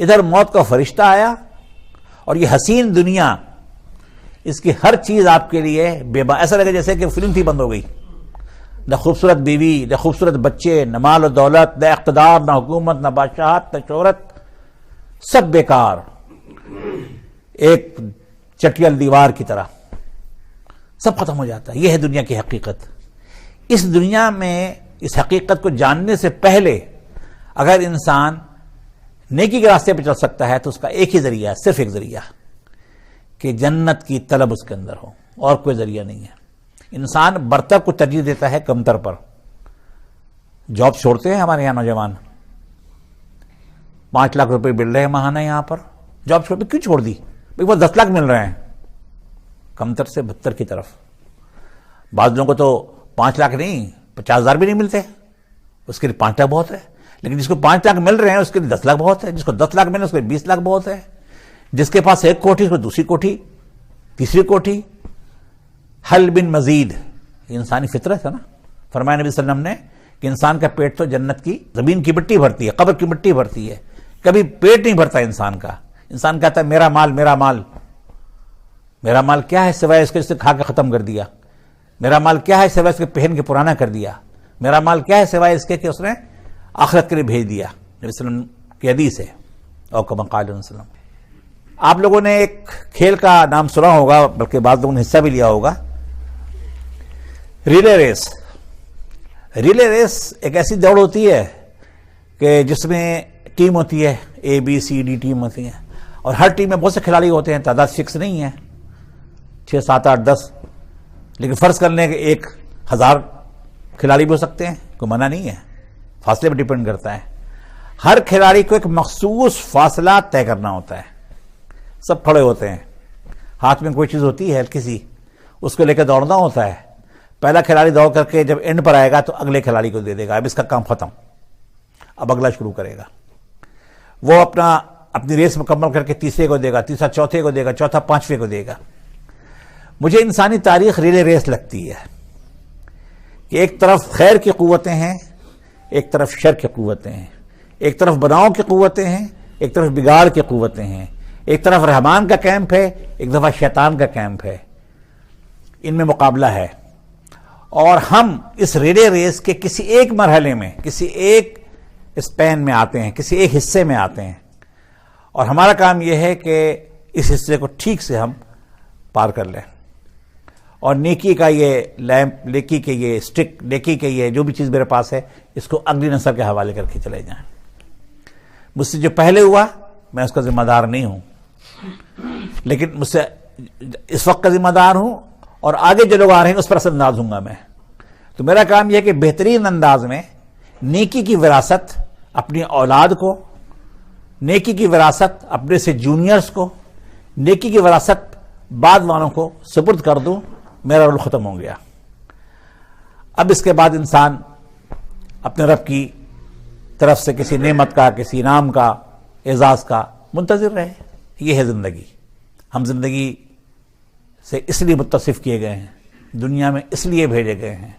ادھر موت کا فرشتہ آیا اور یہ حسین دنیا، اس کی ہر چیز آپ کے لیے ایسا لگے جیسے کہ فلم تھی، بند ہو گئی. نہ خوبصورت بیوی، نہ خوبصورت بچے، نہ مال و دولت، نہ اقتدار، نہ حکومت، نہ بادشاہت، نہ شہرت، سب بیکار، ایک چٹیل دیوار کی طرح سب ختم ہو جاتا ہے. یہ ہے دنیا کی حقیقت. اس دنیا میں اس حقیقت کو جاننے سے پہلے اگر انسان نیکی کے راستے پہ چل سکتا ہے تو اس کا ایک ہی ذریعہ، صرف ایک ذریعہ، کہ جنت کی طلب اس کے اندر ہو، اور کوئی ذریعہ نہیں ہے. انسان برتر کو ترجیح دیتا ہے کمتر پر. جاب چھوڑتے ہیں ہمارے یہاں نوجوان، 5 لاکھ روپے مل رہے ہیں ماہانہ یہاں پر، جاب چھوڑ کیوں چھوڑ دی؟ بھائی وہ 10 لاکھ مل رہے ہیں. کمتر سے بدتر کی طرف. بعض لوگوں کو تو 5 لاکھ نہیں 50,000 بھی نہیں ملتے، اس کے لیے 5 لاکھ بہت ہے. لیکن جس کو 5 لاکھ مل رہے ہیں اس کے لیے 10 لاکھ بہت ہے. جس کو 10 لاکھ مل رہے ہیں اس کے لیے 20 لاکھ بہت ہے. جس کے پاس 1 کوٹھی اس کو دوسری کوٹھی، تیسری کوٹھی. حل بن مزید، یہ انسانی فطرت ہے نا. فرمایا نبی صلی اللہ علیہ وسلم نے کہ انسان کا پیٹ تو جنت کی زمین کی مٹی بھرتی ہے، قبر کی مٹی بھرتی ہے، کبھی پیٹ نہیں بھرتا انسان کا. انسان کہتا ہے میرا مال میرا مال. میرا مال کیا ہے سوائے اس کے جسے کھا کے ختم کر دیا؟ میرا مال کیا ہے سوائے اس کے پہن کے پرانا کر دیا؟ میرا مال کیا ہے سوائے اس کے کہ اس نے آخرت کے لیے بھیج دیا؟ نبی صلی اللہ علیہ وسلم کی حدیث ہے. اور کما قال علیہ وسلم. آپ لوگوں نے ایک کھیل کا نام سنا ہوگا، بلکہ بعض لوگوں نے حصہ بھی لیا ہوگا، ریلے ریس. ریلے ریس ایک ایسی دوڑ ہوتی ہے کہ جس میں ٹیم ہوتی ہے، اے بی سی ڈی ٹیم ہوتی ہے، اور ہر ٹیم میں بہت سے کھلاڑی ہوتے ہیں. تعداد فکس نہیں ہے، 6 7 8 10، لیکن فرض کر لیں کہ 1000 کھلاڑی بھی ہو سکتے ہیں، کوئی منع نہیں ہے، فاصلے پر ڈیپینڈ کرتا ہے. ہر کھلاڑی کو ایک مخصوص فاصلہ طے کرنا ہوتا ہے. سب کھڑے ہوتے ہیں، ہاتھ میں کوئی چیز ہوتی ہے ہلکی سی، اس کو لے کے دوڑنا ہوتا ہے. پہلا کھلاڑی دوڑ کر کے جب اینڈ پر آئے گا تو اگلے کھلاڑی کو دے دے گا، اب اس کا کام ختم، اب اگلا شروع کرے گا. وہ اپنی ریس مکمل کر کے تیسرے کو دے گا، تیسرا چوتھے کو دے گا، چوتھا 5ویں کو دے گا. مجھے انسانی تاریخ ریلے ریس لگتی ہے کہ ایک طرف خیر کی قوتیں ہیں، ایک طرف شر کی قوتیں ہیں، ایک طرف بناؤ کی قوتیں ہیں، ایک طرف بگاڑ کی قوتیں ہیں، ایک طرف رحمان کا کیمپ ہے، ایک دفعہ شیطان کا کیمپ ہے. ان میں مقابلہ ہے، اور ہم اس ریلے ریس کے کسی ایک مرحلے میں، کسی ایک اسپین میں آتے ہیں، کسی ایک حصے میں آتے ہیں، اور ہمارا کام یہ ہے کہ اس حصے کو ٹھیک سے ہم پار کر لیں، اور نیکی کا یہ لیمپ، نیکی کے یہ سٹک، نیکی کے یہ جو بھی چیز میرے پاس ہے، اس کو اگلی نسل کے حوالے کر کے چلے جائیں. مجھ سے جو پہلے ہوا میں اس کا ذمہ دار نہیں ہوں، لیکن مجھ سے اس وقت کا ذمہ دار ہوں، اور آگے جو لوگ آ رہے ہیں اس پر اثر انداز ہوں گا میں. تو میرا کام یہ ہے کہ بہترین انداز میں نیکی کی وراثت اپنی اولاد کو، نیکی کی وراثت اپنے سے جونیئرز کو، نیکی کی وراثت بعد والوں کو سپرد کر دوں. میرا رول ختم ہو گیا. اب اس کے بعد انسان اپنے رب کی طرف سے کسی نعمت کا، کسی انعام کا، اعزاز کا منتظر رہے. یہ ہے زندگی. ہم زندگی سے اس لیے متصف کیے گئے ہیں، دنیا میں اس لیے بھیجے گئے ہیں